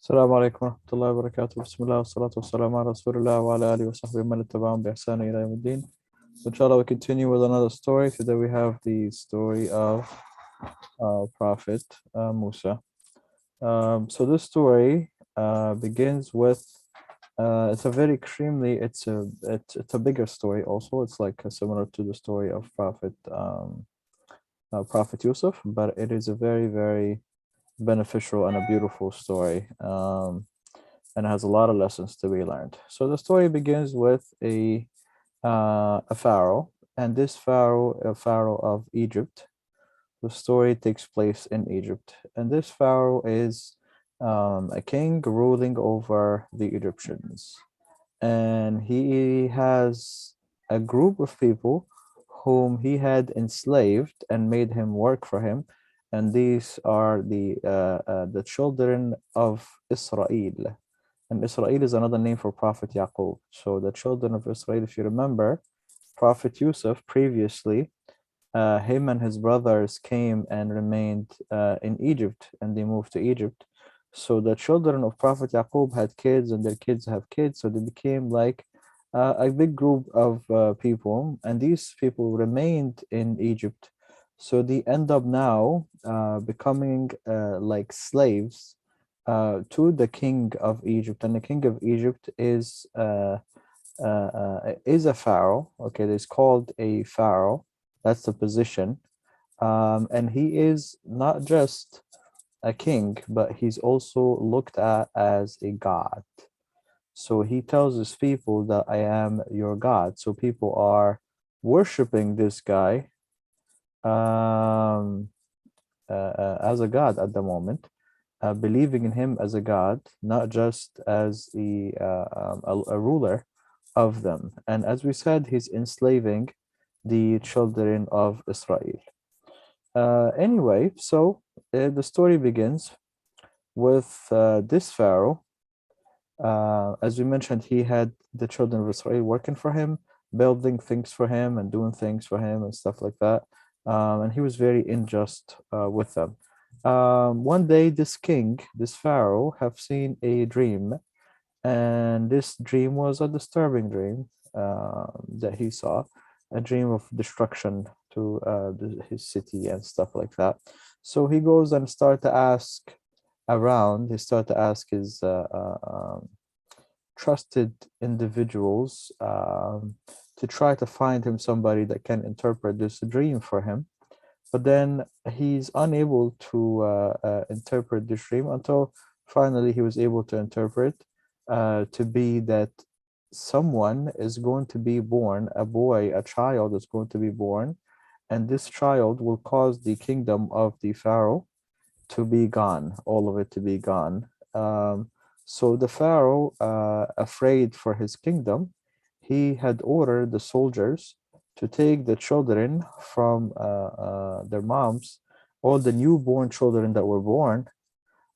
السلام عليكم ورحمة الله وبركاته. بسم الله والصلاة والسلام على رسول الله وعلى آله وصحبه من اتبعهم بإحسان إلى يوم الدين. Inshallah, we continue with another story. Today we have the story of Prophet Musa. So this story begins with it's a very extremely it's a bigger story also. It's like similar to the story of Prophet Yusuf, but it is a very beneficial and a beautiful story. And it has a lot of lessons to be learned. So the story begins with a pharaoh, and this pharaoh, a pharaoh of Egypt. The story takes place in Egypt, and this pharaoh is a king ruling over the Egyptians, and he has a group of people whom he had enslaved and made him work for him, and these are the children of Israel. And Israel is another name for Prophet Yaqub. So the children of Israel, if you remember, Prophet Yusuf previously, him and his brothers came and remained in Egypt, and they moved to Egypt. So the children of Prophet Yaqub had kids, and their kids have kids. So they became like a big group of people, and these people remained in Egypt. So they end up now becoming like slaves to the king of Egypt, and the king of Egypt is a pharaoh. Okay, it's called a pharaoh. That's the position, and he is not just a king, but he's also looked at as a god. So he tells his people that I am your God. So people are worshiping this guy um, as a god at the moment, believing in him as a god, not just as a ruler of them. And as we said, he's enslaving the children of Israel. Anyway, so the story begins with this pharaoh. As we mentioned, he had the children of Israel working for him, building things for him and doing things for him and stuff like that. And he was very unjust with them. One day, this king, this pharaoh, have seen a dream, and this dream was a disturbing dream that he saw, a dream of destruction to his city and stuff like that. So he goes and start to ask around. He started to ask his trusted individuals to try to find him somebody that can interpret this dream for him. But then he's unable to interpret this dream until finally he was able to interpret to be that someone is going to be born, a boy, a child is going to be born, and this child will cause the kingdom of the Pharaoh to be gone, all of it to be gone. So the Pharaoh, afraid for his kingdom, he had ordered the soldiers to take the children from their moms, all the newborn children that were born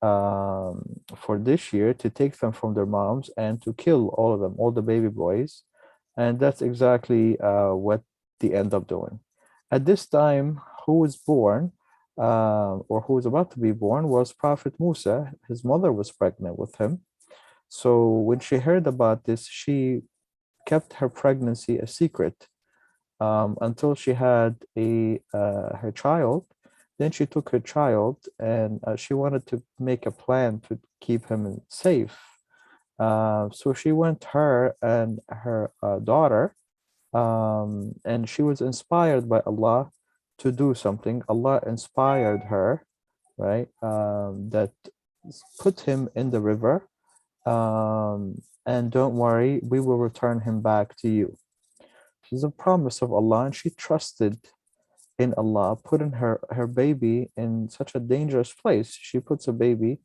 for this year, to take them from their moms and to kill all of them, all the baby boys. And that's exactly what they end up doing. At this time, who was born or who was about to be born was Prophet Musa. His mother was pregnant with him. So when she heard about this, she kept her pregnancy a secret until she had her child. Then she took her child, and she wanted to make a plan to keep him safe. So she went, her and her daughter, and she was inspired by Allah to do something. Allah inspired her, right? That put him in the river, and don't worry, we will return him back to you. She's a promise of Allah, and she trusted in Allah, putting her baby in such a dangerous place. She puts a baby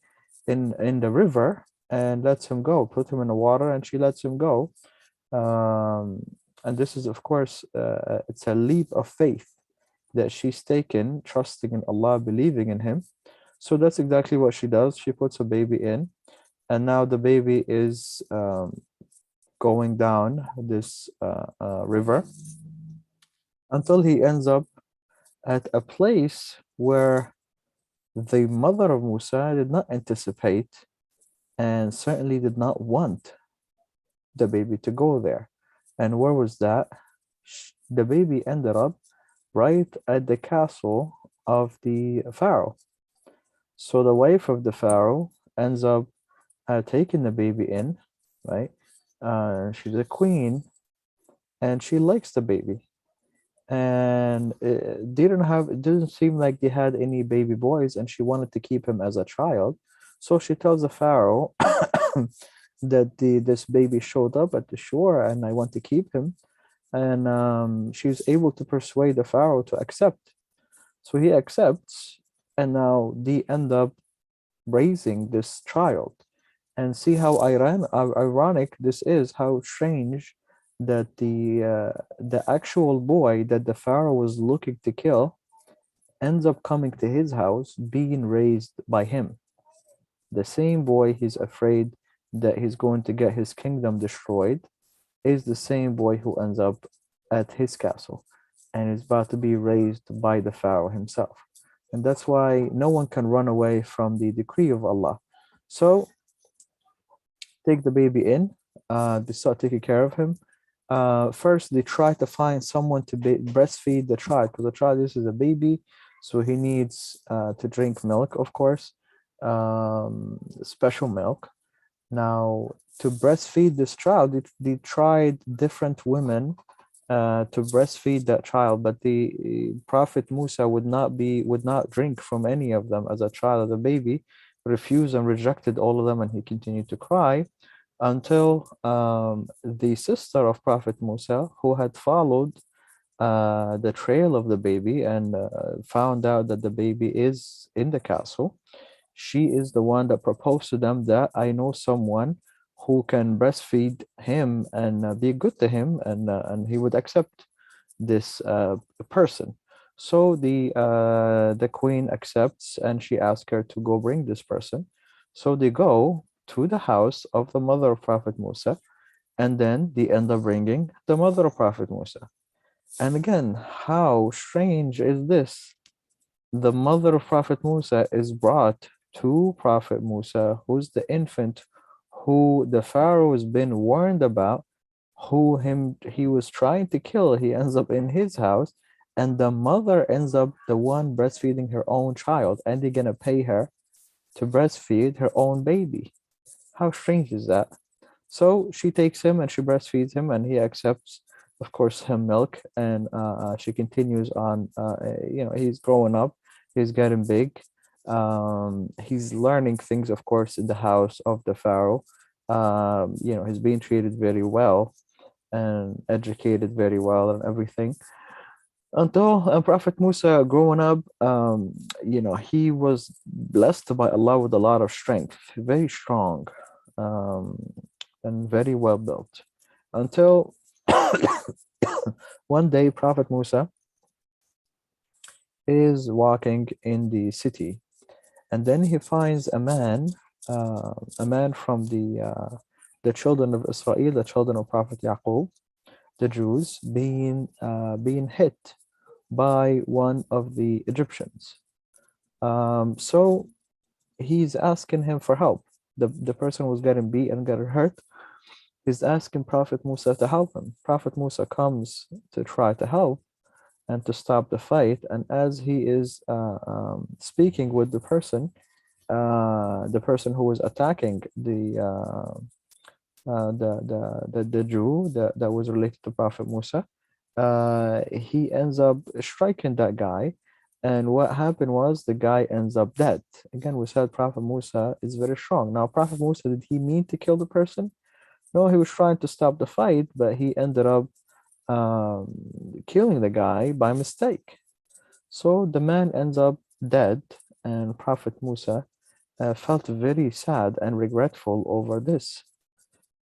in the river and lets him go, put him in the water, and she lets him go. And this is, of course, it's a leap of faith that she's taken, trusting in Allah, believing in him. So that's exactly what she does. She puts a baby in, and now the baby is going down this river until he ends up at a place where the mother of Musa did not anticipate and certainly did not want the baby to go there. And where was that? The baby ended up right at the castle of the pharaoh. So the wife of the pharaoh ends up taking the baby in, right? She's a queen and she likes the baby. And it didn't seem like they had any baby boys, and she wanted to keep him as a child. So she tells the pharaoh that this baby showed up at the shore, and I want to keep him. And she's able to persuade the pharaoh to accept. So he accepts, and now they end up raising this child. And see how ironic this is, how strange that the actual boy that the pharaoh was looking to kill ends up coming to his house, being raised by him. The same boy he's afraid that he's going to get his kingdom destroyed is the same boy who ends up at his castle and is about to be raised by the pharaoh himself. And that's why no one can run away from the decree of Allah. So take the baby in. They start taking care of him. First, they try to find someone to breastfeed the child, because the child, this is a baby, so he needs to drink milk, of course, special milk. Now, to breastfeed this child, they tried different women to breastfeed that child, but the Prophet Musa would not drink from any of them as a child, as a baby, refused and rejected all of them, and he continued to cry until the sister of Prophet Musa, who had followed the trail of the baby and found out that the baby is in the castle, she is the one that proposed to them that I know someone who can breastfeed him and be good to him, and he would accept this person. So the queen accepts, and she asks her to go bring this person. So they go to the house of the mother of Prophet Musa, and then they end up bringing the mother of Prophet Musa. And again, how strange is this? The mother of Prophet Musa is brought to Prophet Musa, who's the infant who the Pharaoh has been warned about, who he was trying to kill. He ends up in his house, and the mother ends up the one breastfeeding her own child, and they're gonna pay her to breastfeed her own baby. How strange is that? So she takes him and she breastfeeds him, and he accepts, of course, her milk. And she continues on. He's growing up, he's getting big. He's learning things, of course, in the house of the Pharaoh. He's being treated very well and educated very well and everything. Until Prophet Musa growing up, he was blessed by Allah with a lot of strength, very strong, um, and very well built. Until one day, Prophet Musa is walking in the city, and then he finds a man from the children of Israel, the children of Prophet Yaqub, the Jews, being hit by one of the Egyptians. So he's asking him for help. The person was getting beat and getting hurt. He's asking Prophet Musa to help him. Prophet Musa comes to try to help and to stop the fight. And as he is speaking with the person who was attacking the Jew that was related to Prophet Musa, he ends up striking that guy. And what happened was the guy ends up dead. Again, we said Prophet Musa is very strong. Now, Prophet Musa, did he mean to kill the person? No, he was trying to stop the fight, but he ended up um, killing the guy by mistake. So the man ends up dead, and Prophet Musa felt very sad and regretful over this.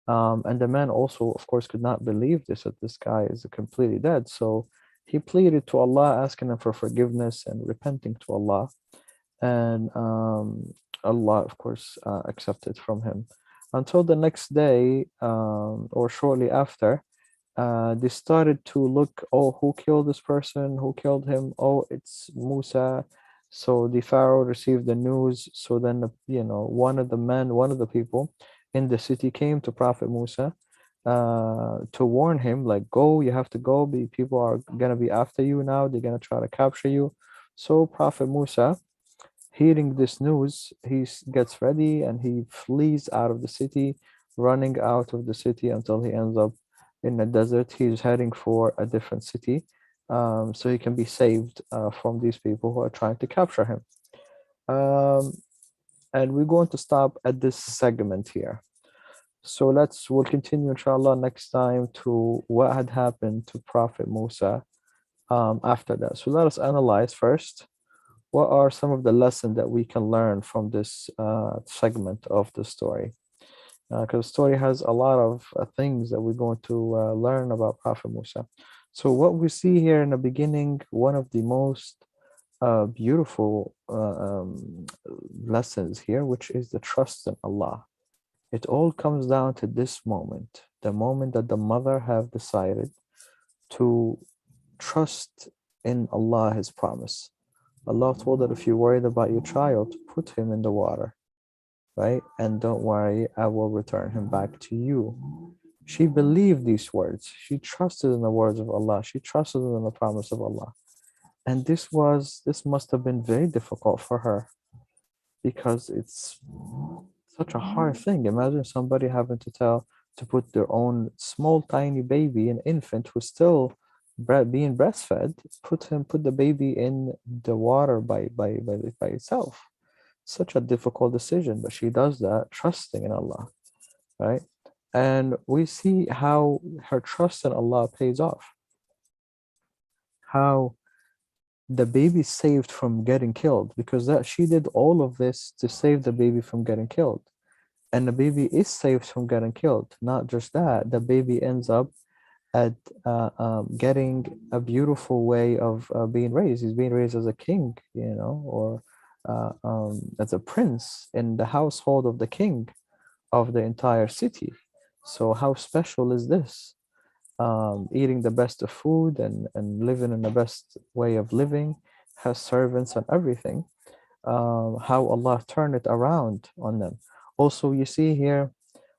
And the man also, of course, could not believe this, that this guy is completely dead. So he pleaded to Allah, asking him for forgiveness and repenting to Allah. And Allah, of course, accepted from him. Until the next day, or shortly after, they started to look, oh, who killed this person? Who killed him? Oh, it's Musa. So the Pharaoh received the news. So then, one of the men, one of the people in the city came to Prophet Musa to warn him, like, go, you have to go. People are gonna be after you now. They're gonna try to capture you. So Prophet Musa, hearing this news, gets ready and he flees out of the city, running out of the city until he ends up in the desert. He's heading for a different city, so he can be saved from these people who are trying to capture him. Um, and we're going to stop at this segment here. So we'll continue, inshallah, next time to what had happened to Prophet Musa after that. So let us analyze first what are some of the lessons that we can learn from this segment of the story. Because the story has a lot of things that we're going to learn about Prophet Musa. So what we see here in the beginning, one of the most beautiful lessons here, which is the trust in Allah. It all comes down to this moment, the moment that the mother have decided to trust in Allah, His promise. Allah told her, if you're worried about your child, put him in the water, right? And don't worry, I will return him back to you. She believed these words. She trusted in the words of Allah. She trusted in the promise of Allah. And this must have been very difficult for her because it's such a hard thing. Imagine somebody having to put their own small, tiny baby, an infant who's still being breastfed, put the baby in the water by itself. Such a difficult decision, but she does that, trusting in Allah, right? And we see how her trust in Allah pays off. How the baby saved from getting killed, because that she did all of this to save the baby from getting killed. And the baby is saved from getting killed. Not just that, the baby ends up at getting a beautiful way of being raised. He's being raised as a king, or as a prince in the household of the king of the entire city. So how special is this? Eating the best of food and living in the best way of living, has servants and everything. How Allah turned it around on them. Also, you see here,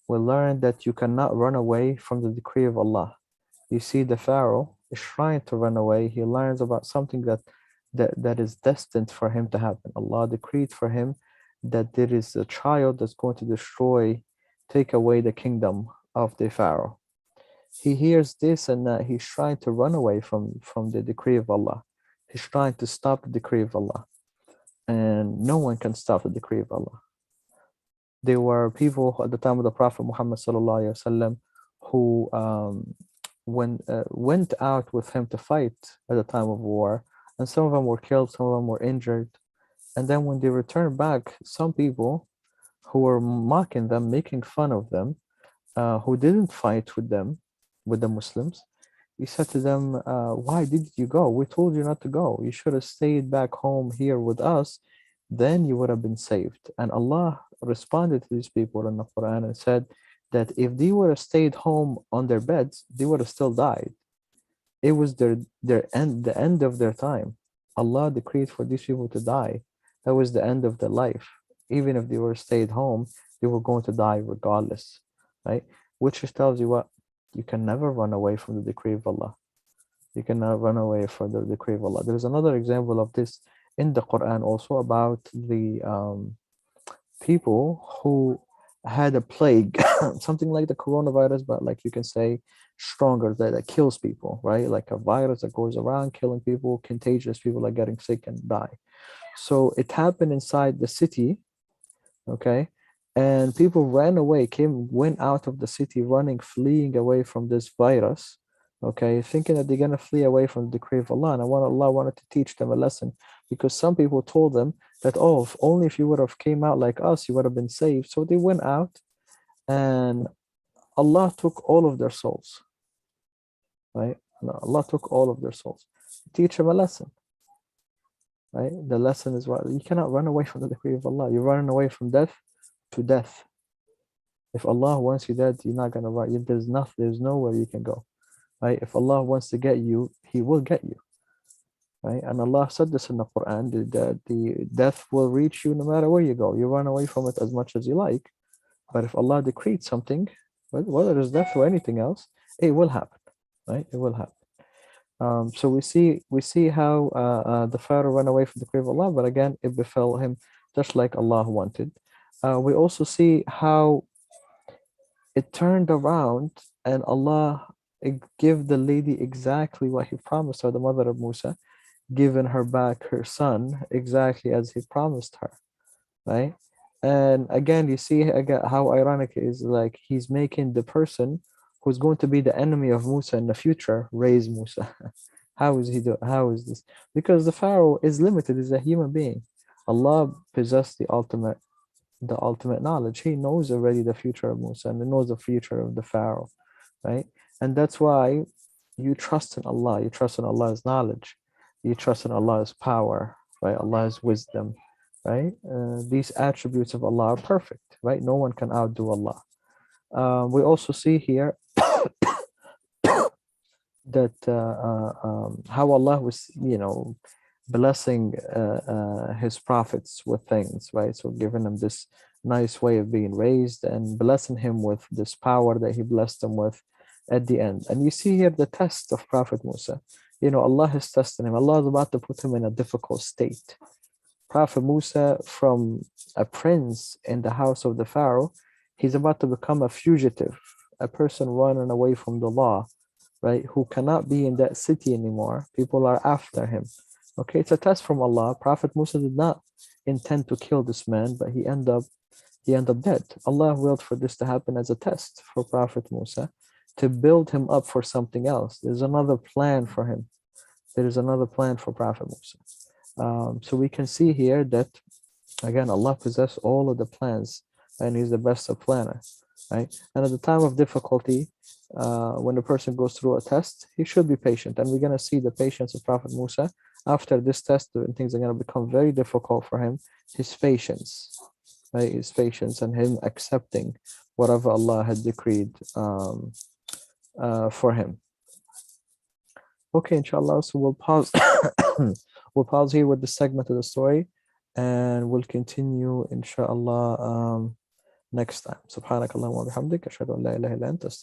we learn that you cannot run away from the decree of Allah. You see, the Pharaoh is trying to run away. He learns about something that is destined for him to happen. Allah decreed for him that there is a child that's going to take away the kingdom of the Pharaoh. He hears this and he's trying to run away from the decree of Allah. He's trying to stop the decree of Allah. And no one can stop the decree of Allah. There were people at the time of the Prophet Muhammad sallallahu alaihi wasallam who went out with him to fight at the time of war, and some of them were killed, some of them were injured. And then when they returned back, some people who were mocking them, making fun of them, who didn't fight with them, with the Muslims, he said to them, why did you go? We told you not to go. You should have stayed back home here with us. Then you would have been saved. And Allah responded to these people in the Quran and said that if they would have stayed home on their beds, they would have still died. It was the end of their time. Allah decreed for these people to die. That was the end of their life. Even if they were stayed home, they were going to die regardless, right? Which just tells you what? You can never run away from the decree of Allah. You cannot run away from the decree of Allah. There's another example of this in the Quran also about the people who had a plague, something like the coronavirus, but like you can say stronger, that kills people, right? Like a virus that goes around killing people, contagious, people are getting sick and die. So it happened inside the city, okay? And people ran away, went out of the city running, fleeing away from this virus, okay, thinking that they're going to flee away from the decree of Allah. And Allah wanted to teach them a lesson, because some people told them that, oh, if only if you would have came out like us, you would have been saved. So they went out and Allah took all of their souls, right? Allah took all of their souls. Teach them a lesson, right? The lesson is what you cannot run away from the decree of Allah. You're running away from death to death. If Allah wants you dead, you're not gonna run. There's nowhere you can go, right? If Allah wants to get you, He will get you, right? And Allah said this in the Quran, that the death will reach you no matter where you go. You run away from it as much as you like, but if Allah decreed something, whether it's death or anything else, it will happen, right? It will happen. So we see how the Pharaoh ran away from the decree of Allah, but again, it befell him just like Allah wanted. We also see how it turned around and Allah gave the lady exactly what He promised her, the mother of Musa, giving her back her son exactly as He promised her, right? And again, you see again how ironic it is, like He's making the person who's going to be the enemy of Musa in the future raise Musa. How is he do? How is this? Because the Pharaoh is limited, is a human being. Allah possessed the ultimate knowledge. He knows already the future of Musa and he knows the future of the Pharaoh, right? And that's why you trust in Allah. You trust in Allah's knowledge. You trust in Allah's power, right? Allah's wisdom, right? These attributes of Allah are perfect, right? No one can outdo Allah. We also see here that how Allah was, blessing His prophets with things, right? So giving them this nice way of being raised and blessing him with this power that He blessed them with at the end. And you see here the test of Prophet Musa. Allah is testing him. Allah is about to put him in a difficult state. Prophet Musa, from a prince in the house of the Pharaoh, he's about to become a fugitive, a person running away from the law, right? Who cannot be in that city anymore. People are after him. Okay, it's a test from Allah. Prophet Musa did not intend to kill this man, but he ended up dead. Allah willed for this to happen as a test for Prophet Musa, to build him up for something else. There's another plan for him. There is another plan for Prophet Musa. So we can see here that, again, Allah possesses all of the plans and He's the best of planners, right? And at the time of difficulty, when a person goes through a test, he should be patient. And we're going to see the patience of Prophet Musa after this test, when things are going to become very difficult for him. His patience, right? His patience and him accepting whatever Allah had decreed for him. Okay, inshallah. So we'll pause. We'll pause here with this segment of the story, and we'll continue, inshallah, next time. Subhanakallah wa bihamdik. Ashhadu an la ilaha illa anta.